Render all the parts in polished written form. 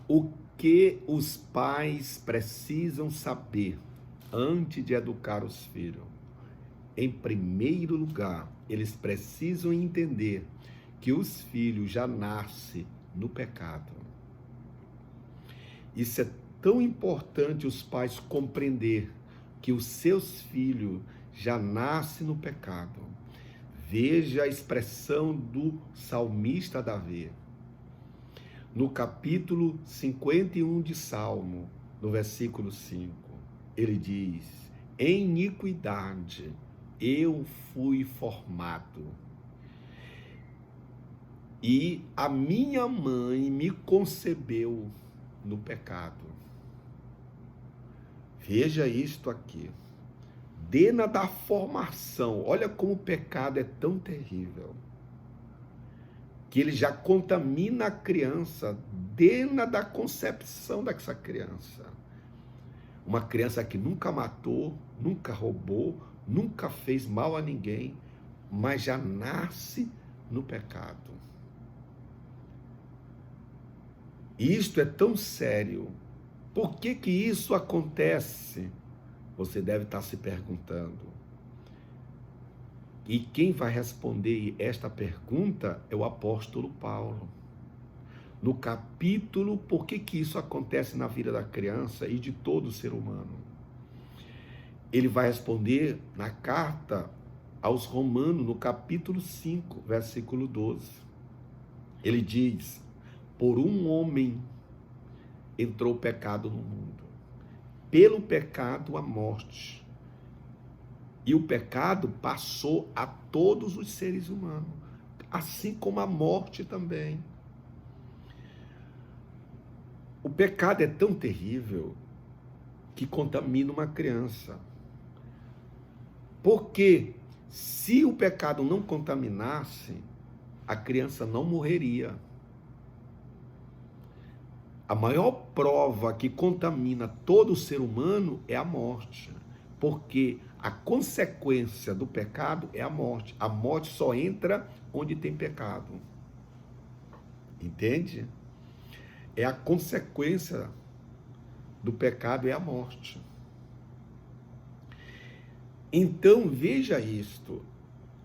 O que os pais precisam saber antes de educar os filhos? Em primeiro lugar, eles precisam entender que os filhos já nascem no pecado. Isso é tão importante os pais compreender que os seus filhos já nascem no pecado. Veja a expressão do salmista Davi. No capítulo 51 de Salmo, no versículo 5, ele diz: em iniquidade eu fui formado, e a minha mãe me concebeu no pecado. Veja isto aqui. Desde da formação, olha como o pecado é tão terrível, que ele já contamina a criança desde da concepção dessa criança. Uma criança que nunca matou, nunca roubou, nunca fez mal a ninguém, mas já nasce no pecado. Isto é tão sério. Por que que isso acontece? Você deve estar se perguntando. E quem vai responder esta pergunta é o apóstolo Paulo. No capítulo Por que que isso acontece na vida da criança e de todo ser humano? Ele vai responder na carta aos Romanos, no capítulo 5, versículo 12. Ele diz: por um homem entrou o pecado no mundo. Pelo pecado, a morte. E o pecado passou a todos os seres humanos, assim como a morte também. O pecado é tão terrível que contamina uma criança. Porque se o pecado não contaminasse, a criança não morreria. A maior prova que contamina todo o ser humano é a morte, porque a consequência do pecado é a morte. A morte só entra onde tem pecado. Entende? É a consequência do pecado, é a morte. Então, veja isto.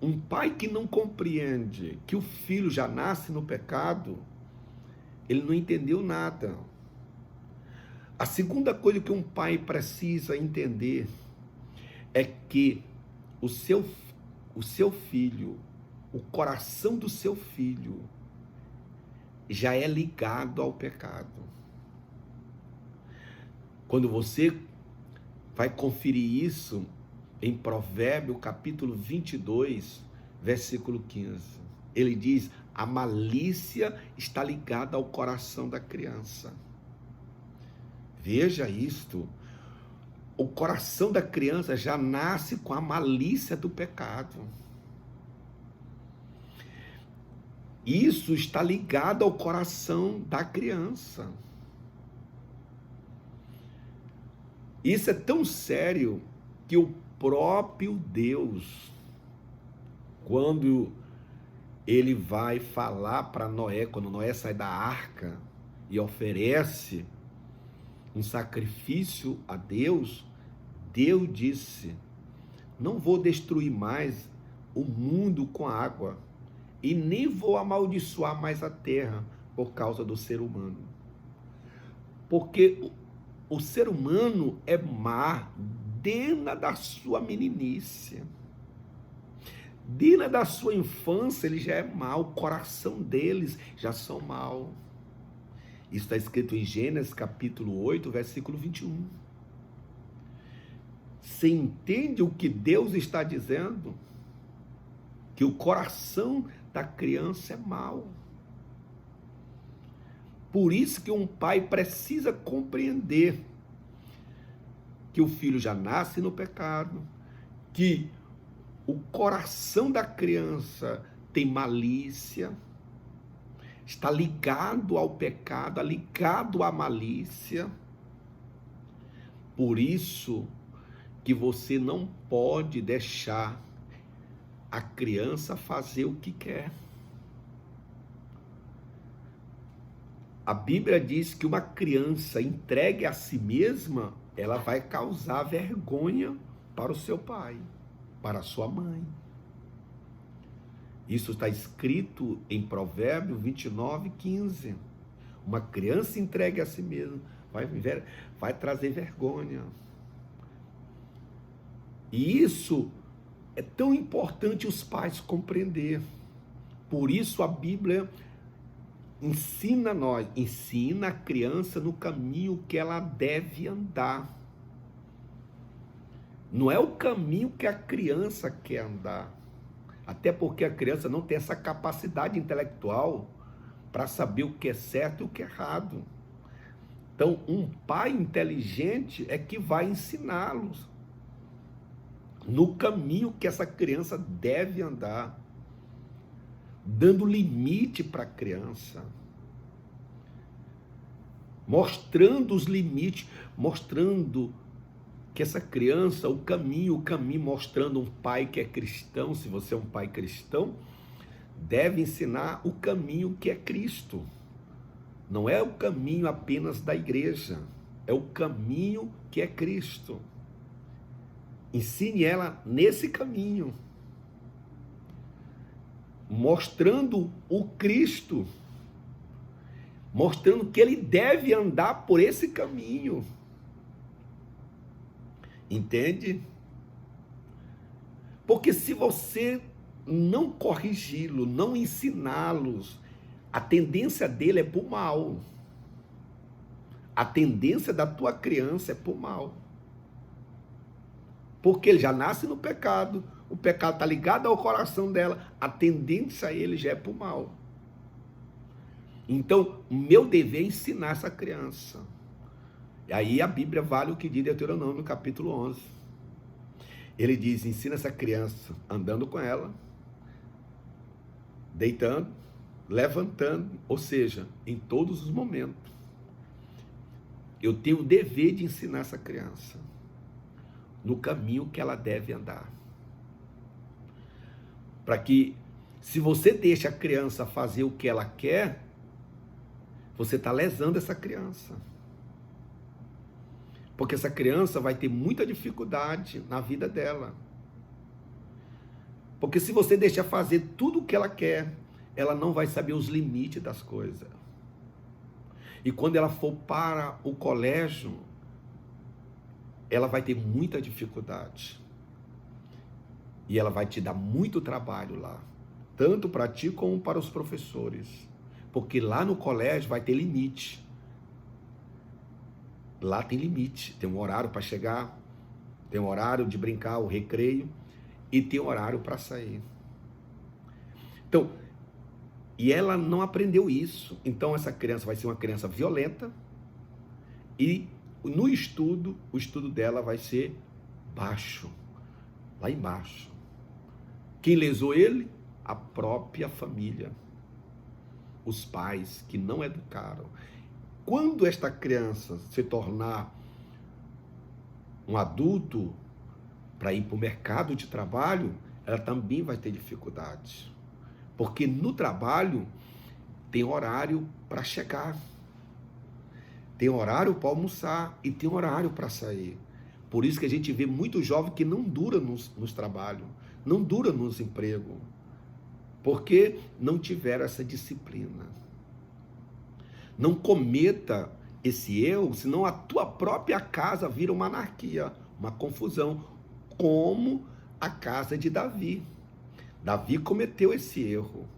Um pai que não compreende que o filho já nasce no pecado, ele não entendeu nada. A segunda coisa que um pai precisa entender é que o seu filho, o coração do seu filho, já é ligado ao pecado. Quando você vai conferir isso em Provérbios, capítulo 22, versículo 15, ele diz: a malícia está ligada ao coração da criança. Veja isto. O coração da criança já nasce com a malícia do pecado. Isso está ligado ao coração da criança. Isso é tão sério que o próprio Deus, quando ele vai falar para Noé, quando Noé sai da arca e oferece um sacrifício a Deus, Deus disse: não vou destruir mais o mundo com água, e nem vou amaldiçoar mais a terra por causa do ser humano. Porque o ser humano é má desde da sua meninice. Desde da sua infância ele já é mau, o coração deles já são mau. Isso está escrito em Gênesis capítulo 8, versículo 21. Você entende o que Deus está dizendo? Que o coração da criança é mau. Por isso que um pai precisa compreender que o filho já nasce no pecado, que o coração da criança tem malícia, está ligado ao pecado, ligado à malícia. Por isso que você não pode deixar a criança fazer o que quer. A Bíblia diz que uma criança entregue a si mesma, ela vai causar vergonha para o seu pai, para a sua mãe. Isso está escrito em Provérbios 29:15. Uma criança entregue a si mesma vai trazer vergonha. E isso é tão importante os pais compreender. Por isso a Bíblia ensina a criança no caminho que ela deve andar. Não é o caminho que a criança quer andar. Até porque a criança não tem essa capacidade intelectual para saber o que é certo e o que é errado. Então, um pai inteligente é que vai ensiná-los no caminho que essa criança deve andar, dando limite para a criança, mostrando os limites, mostrando que essa criança, o caminho, mostrando um pai que é cristão, se você é um pai cristão, deve ensinar o caminho que é Cristo. Não é o caminho apenas da igreja, é o caminho que é Cristo. Ensine ela nesse caminho, mostrando o Cristo, mostrando que ele deve andar por esse caminho. Entende? Porque se você não corrigi-lo, não ensiná-los, a tendência dele é para o mal. A tendência da tua criança é para o mal. Porque ele já nasce no pecado, o pecado está ligado ao coração dela, a tendência a ele já é para o mal. Então, o meu dever é ensinar essa criança. E aí a Bíblia vale o que diz Deuteronômio no capítulo 11. Ele diz, ensina essa criança andando com ela, deitando, levantando, ou seja, em todos os momentos. Eu tenho o dever de ensinar essa criança no caminho que ela deve andar. Para que, se você deixa a criança fazer o que ela quer, você está lesando essa criança. Porque essa criança vai ter muita dificuldade na vida dela. Porque se você deixar fazer tudo o que ela quer, ela não vai saber os limites das coisas. E quando ela for para o colégio, ela vai ter muita dificuldade. E ela vai te dar muito trabalho lá. Tanto para ti como para os professores. Porque lá no colégio vai ter limite. Lá tem limite, tem um horário para chegar, tem um horário de brincar, o recreio, e tem um horário para sair. Então, e ela não aprendeu isso. Então essa criança vai ser uma criança violenta e no estudo, o estudo dela vai ser baixo, lá embaixo. Quem lesou ele? A própria família. Os pais que não educaram. Quando esta criança se tornar um adulto para ir para o mercado de trabalho, ela também vai ter dificuldade. Porque no trabalho tem horário para chegar, tem horário para almoçar e tem horário para sair. Por isso que a gente vê muito jovem que não dura nos trabalhos, não dura nos empregos, porque não tiveram essa disciplina. Não cometa esse erro, senão a tua própria casa vira uma anarquia, uma confusão, como a casa de Davi. Davi cometeu esse erro.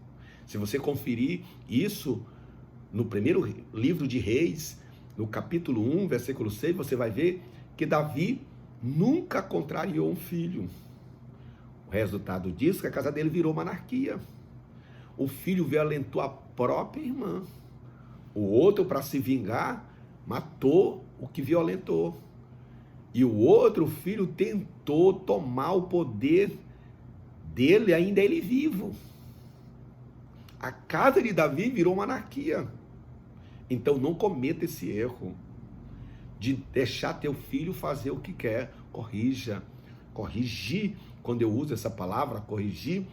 Se você conferir isso no primeiro livro de Reis, no capítulo 1, versículo 6, você vai ver que Davi nunca contrariou um filho. O resultado disso é que a casa dele virou uma anarquia. O filho violentou a própria irmã. O outro, para se vingar, matou o que violentou. E o outro filho tentou tomar o poder dele, ainda ele vivo. A casa de Davi virou uma anarquia. Então não cometa esse erro de deixar teu filho fazer o que quer. Corrija. Corrigir, quando eu uso essa palavra, corrigir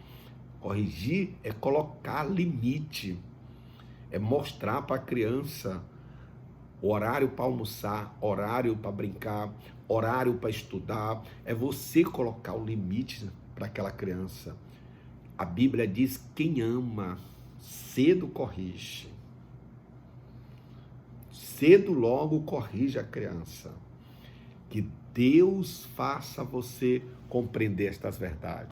é colocar limite. É mostrar para a criança horário para almoçar, horário para brincar, horário para estudar. É você colocar o limite para aquela criança. A Bíblia diz: quem ama, cedo corrige. Cedo logo corrige a criança. Que Deus faça você compreender estas verdades.